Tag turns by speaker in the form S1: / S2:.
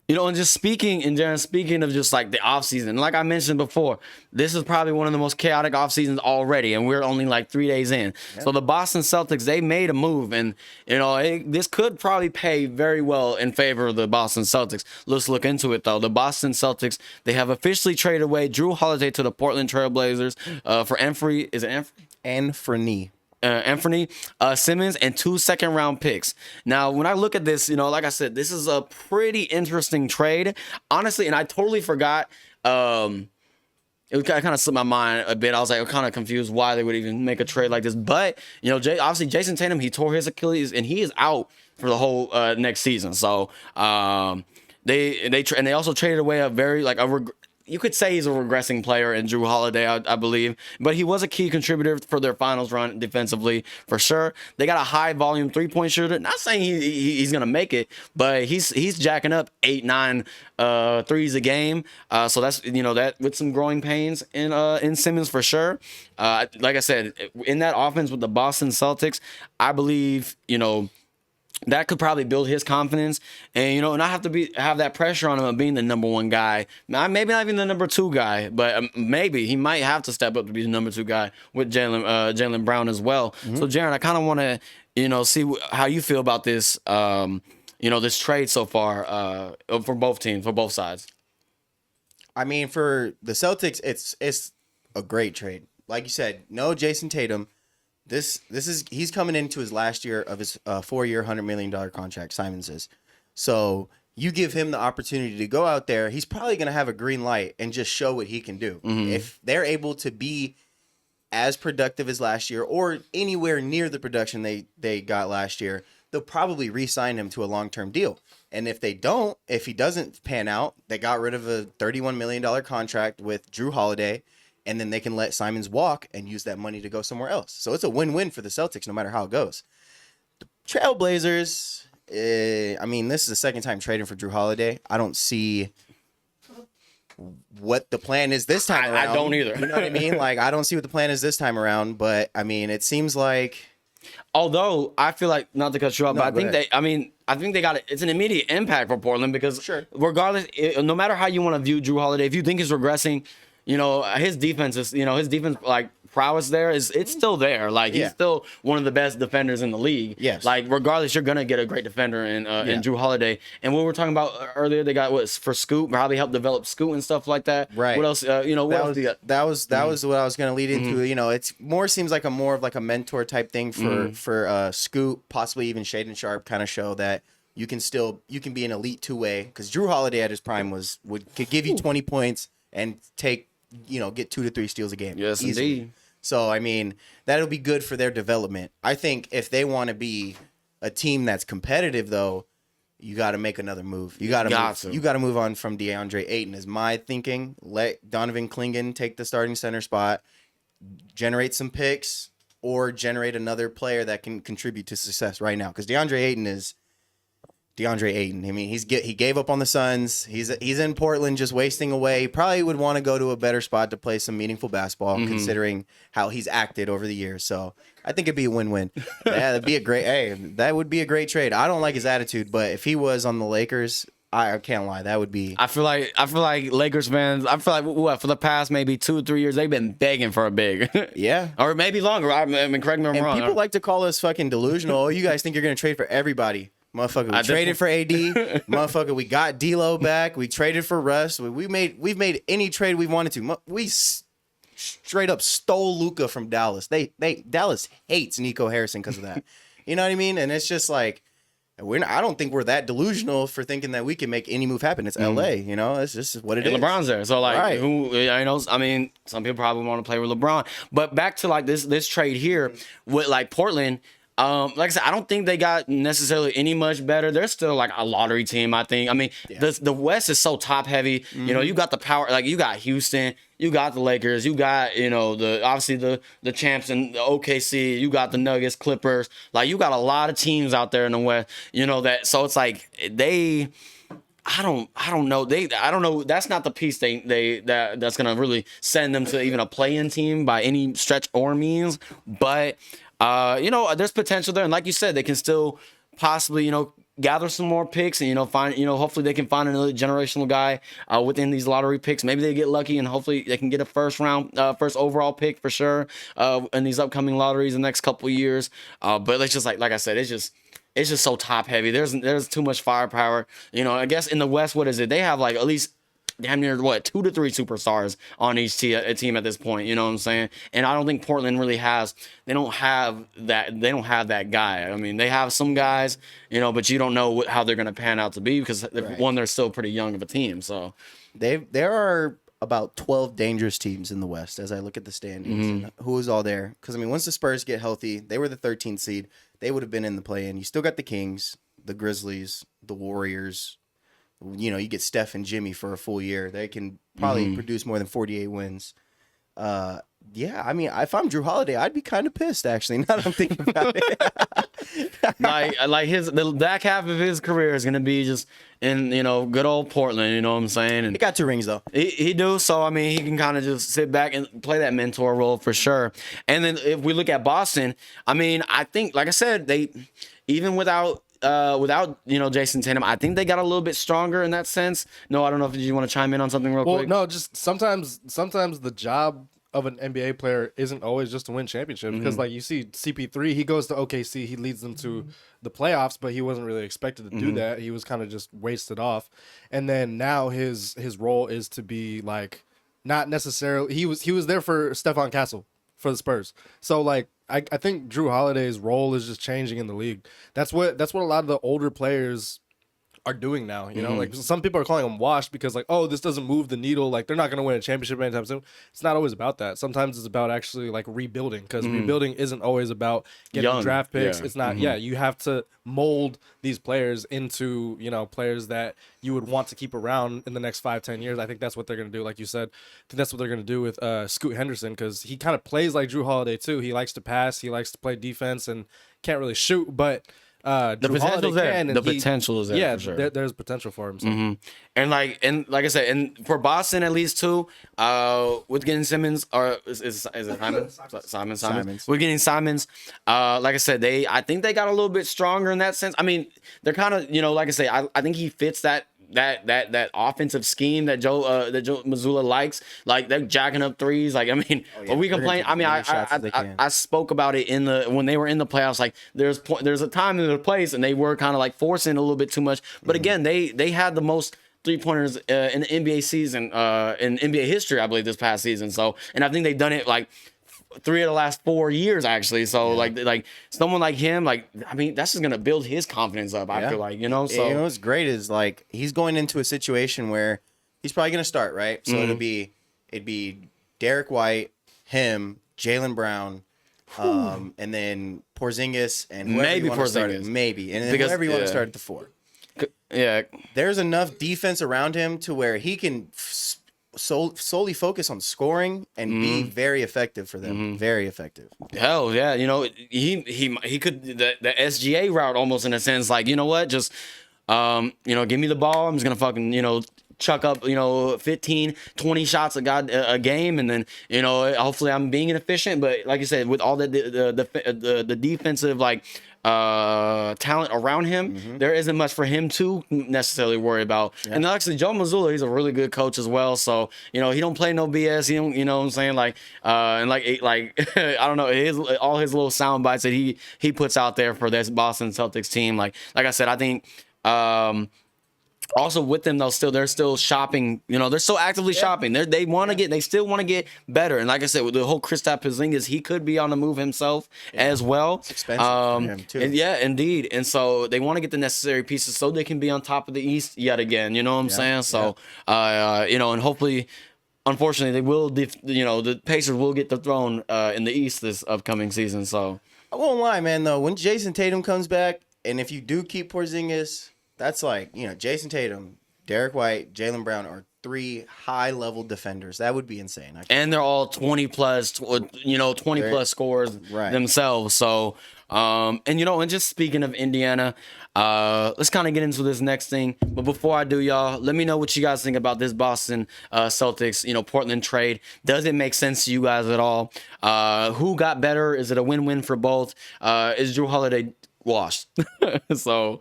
S1: You know, and just speaking of just like the offseason, like I mentioned before, this is probably one of the most chaotic off seasons already, and we're only like 3 days in. So the Boston Celtics, they made a move, and you know, this could probably pay very well in favor of the Boston Celtics. Let's look into it though. The Boston Celtics, they have officially traded away Jrue Holiday to the Portland Trail Blazers for Anfernee. Is it
S2: Anfernee.
S1: Anfernee, Simmons, and 2 second-round picks. Now, when I look at this, you know, like I said, this is a pretty interesting trade, honestly. And I totally forgot. It kind of slipped my mind a bit. I was like, kind of confused why they would even make a trade like this. But you know, obviously Jason Tatum, he tore his Achilles, and he is out for the whole next season. So they also traded away a very you could say he's a regressing player in Jrue Holiday, I believe, but he was a key contributor for their finals run defensively for sure. They got a high volume 3-point shooter. Not saying he's gonna make it, but he's jacking up 8-9 threes a game. So that's, you know, that with some growing pains in Simmons for sure. Like I said, in that offense with the Boston Celtics, I believe, you know, that could probably build his confidence, and you know, not have that pressure on him of being the number one guy. Maybe not even the number two guy, but maybe he might have to step up to be the number two guy with Jaylen Brown as well. Mm-hmm. So, Jaron, I kind of want to, you know, see how you feel about this, you know, this trade so far for both teams, for both sides.
S2: I mean, for the Celtics, it's a great trade. Like you said, no Jason Tatum. He's coming into his last year of his 4-year, $100 million contract, Simons is. So you give him the opportunity to go out there. He's probably going to have a green light and just show what he can do. Mm-hmm. If they're able to be as productive as last year or anywhere near the production they got last year, they'll probably re-sign him to a long-term deal. And if he doesn't pan out, they got rid of a $31 million contract with Jrue Holiday, and then they can let Simons walk and use that money to go somewhere else. So it's a win-win for the Celtics no matter how it goes. The Trailblazers, I mean, this is the second time trading for Jrue Holiday. I don't see what the plan is this time around.
S1: I don't either.
S2: You know what I mean? Like, I don't see what the plan is this time around, but, I mean, it seems like...
S1: Although, I feel like, not to cut you off, but I think they got it's an immediate impact for Portland because regardless, no matter how you want to view Jrue Holiday, if you think he's regressing, you know, his defense like prowess there it's still there. Like he's still one of the best defenders in the league.
S2: Yes.
S1: Like regardless, you're gonna get a great defender in Jrue Holiday. And what we were talking about earlier, they got for Scoot, probably helped develop Scoot and stuff like that.
S2: Right.
S1: What else? You know, what else do you got?
S2: That was what I was gonna lead into. You know, it's seems like more of like a mentor type thing for Scoot, possibly even Shaedon Sharpe, kind of show that you can be an elite two-way, because Jrue Holiday at his prime could give you 20 points and get 2 to 3 steals a game.
S1: Yes,
S2: easily.
S1: indeed.
S2: So, I mean, that'll be good for their development. I think if they want to be a team that's competitive, though, you got to make another move. You got to move on from DeAndre Ayton, is my thinking. Let Donovan Clingan take the starting center spot, generate some picks, or generate another player that can contribute to success right now. Because DeAndre Ayton is DeAndre Ayton. I mean, he gave up on the Suns. He's in Portland just wasting away. He probably would want to go to a better spot to play some meaningful basketball, considering how he's acted over the years. So I think it'd be a win-win. That would be a great trade. I don't like his attitude, but if he was on the Lakers, I can't lie, that would be.
S1: I feel like Lakers fans. I feel like for the past maybe 2 or 3 years they've been begging for a big.
S2: Yeah.
S1: Or maybe longer. I mean, correct me if I'm wrong.
S2: People like to call us fucking delusional. Oh, you guys think you're gonna trade for everybody? Motherfucker, we traded for AD. Motherfucker, we got D'Lo back. We traded for Russ. We've made any trade we wanted to. We straight up stole Luka from Dallas. Dallas hates Nico Harrison because of that. You know what I mean? And it's just like I don't think we're that delusional for thinking that we can make any move happen. It's LA, you know. It's just what it is.
S1: LeBron's there, so like, I mean, some people probably want to play with LeBron. But back to like this trade here with like Portland. Like I said, I don't think they got necessarily any much better. They're still like a lottery team, I think. I mean, the West is so top heavy. Mm-hmm. You know, you got the power, like you got Houston, you got the Lakers, you got, obviously the champs in the OKC, you got the Nuggets, Clippers. Like you got a lot of teams out there in the West, so it's like I don't know. I don't know. That's not the piece that's gonna really send them to even a play-in team by any stretch or means. But there's potential there, and like you said, they can still possibly gather some more picks and find hopefully they can find another generational guy within these lottery picks. Maybe they get lucky and hopefully they can get a first overall pick for sure in these upcoming lotteries in the next couple of years. But it's just like I said, it's just so top heavy. There's too much firepower. I guess in the West, what is it? They have like at least damn near 2 to 3 superstars on each team at this point. You know what I'm saying? And I don't think Portland really has. They don't have that guy. I mean, they have some guys, but you don't know how they're gonna pan out to be because one, they're still pretty young of a team. So
S2: there are about 12 dangerous teams in the West as I look at the standings and who is all there. Because I mean, once the Spurs get healthy, they were the 13th seed. They would have been in the play-in. You still got the Kings, the Grizzlies, the Warriors. You get Steph and Jimmy for a full year. They can probably produce more than 48 wins. Yeah, I mean, if I'm Jrue Holiday, I'd be kind of pissed, actually, now that I'm thinking about it.
S1: like the back half of his career is going to be just in, good old Portland, you know what I'm saying? And
S2: He got 2 rings, though.
S1: He do, so, I mean, he can kind of just sit back and play that mentor role for sure. And then if we look at Boston, I mean, I think, like I said, they, even without Jason Tatum, I think they got a little bit stronger in that sense. No, I don't know if you want to chime in on something real quick.
S3: No, just sometimes the job of an NBA player isn't always just to win championships because like you see CP3, he goes to OKC, he leads them to the playoffs, but he wasn't really expected to do that. He was kind of just wasted off. And then now his role is to be like not necessarily he was there for Stephon Castle for the Spurs. So like I think Jrue Holiday's role is just changing in the league. That's what a lot of the older players are doing now. Like some people are calling them washed because like, oh, this doesn't move the needle. Like they're not going to win a championship anytime soon. It's not always about that. Sometimes it's about actually like rebuilding because rebuilding isn't always about getting draft picks. Yeah. It's not. Yeah, you have to mold these players into players that you would want to keep around in the next 5-10 years. I think that's what they're going to do. Like you said, I think that's what they're going to do with Scoot Henderson because he kind of plays like Jrue Holiday too. He likes to pass. He likes to play defense and can't really shoot, but
S1: the potential is there. The potential is there.
S3: Yeah,
S1: for sure.
S3: There's potential for him. So.
S1: And like I said, and for Boston at least too, with getting Simmons or is it Simons? We're getting Simons. Like I said, I think they got a little bit stronger in that sense. I mean, they're kind of like I say, I think he fits that offensive scheme that Joe Mazzulla likes. Like they're jacking up threes. Like I mean, but we complain. I mean, I spoke about it when they were in the playoffs. Like there's a time and a place, and they were kind of like forcing a little bit too much. But again, they had the most 3-pointers in the NBA season in NBA history, I believe, this past season. So, and I think they've done it like 3 of the last 4 years actually. So like someone like him, like I mean, that's just gonna build his confidence up. I feel like So
S2: what's great is like he's going into a situation where he's probably gonna start right. So it'd be Derek White, him, Jaylen Brown, and then Porzingis and
S1: maybe Porzingis,
S2: and then whoever you want to start at the 4.
S1: Yeah,
S2: there's enough defense around him to where he can solely focus on scoring and be very effective for them. Very effective.
S1: Hell yeah, he could the SGA route almost in a sense. Like what, just give me the ball. I'm just gonna fucking chuck up 15, 20 shots a game, and then hopefully I'm being inefficient. But like you said, with all the defensive talent around him, there isn't much for him to necessarily worry about. Yeah. And actually, Joe Mazzulla, he's a really good coach as well. So he don't play no BS. He don't, what I'm saying, and I don't know, all his little sound bites that he puts out there for this Boston Celtics team. Like I said, I think. Also with them though, they're still shopping. They're still actively shopping. They still want to get better. And like I said, with the whole Kristaps Porzingis, he could be on the move himself as well.
S2: It's expensive for him too.
S1: And yeah, indeed. And so they want to get the necessary pieces so they can be on top of the East yet again. You know what I'm saying? So, and hopefully, unfortunately, they will. The Pacers will get the throne in the East this upcoming season. So
S2: I won't lie, man. Though when Jason Tatum comes back, and if you do keep Porzingis. That's like, Jason Tatum, Derek White, Jaylen Brown are 3 high-level defenders. That would be insane.
S1: And they're all 20-plus, 20-plus scores themselves. So, and just speaking of Indiana, let's kind of get into this next thing. But before I do, y'all, let me know what you guys think about this Boston Celtics, Portland trade. Does it make sense to you guys at all? Who got better? Is it a win-win for both? Is Jrue Holiday washed. So,